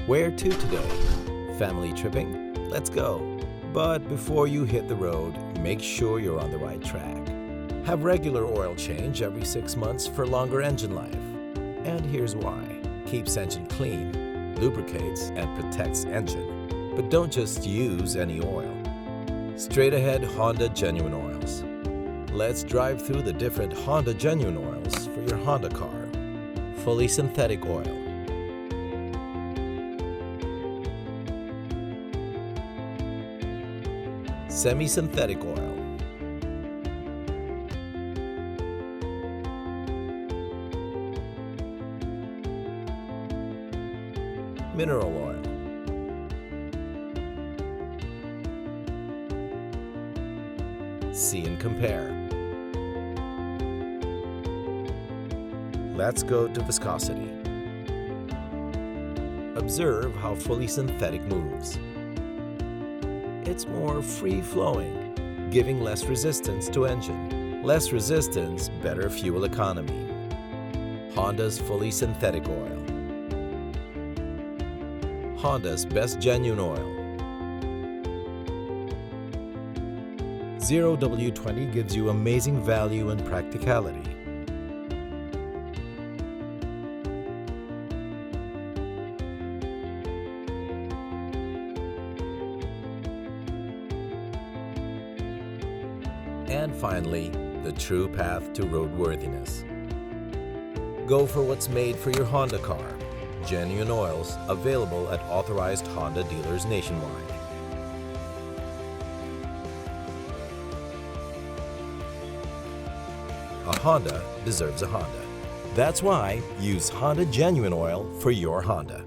Where to today? Family tripping? Let's go. But before you hit the road, make sure you're on the right track. Have regular oil change every 6 months for longer engine life. And here's why. Keeps engine clean, lubricates, and protects engine. But don't just use any oil. Straight ahead Honda genuine oils. Let's drive through the different Honda genuine oils for your Honda car. Fully synthetic oil. Semi-synthetic oil. Mineral oil. See and compare. Let's go to viscosity. Observe how fully synthetic moves. It's more free-flowing, giving less resistance to engine. Less resistance, better fuel economy. Honda's fully synthetic oil. Honda's best genuine oil. 0W20 gives you amazing value and practicality. And finally, the true path to roadworthiness. Go for what's made for your Honda car. Genuine oils available at authorized Honda dealers nationwide. A Honda deserves a Honda. That's why use Honda genuine oil for your Honda.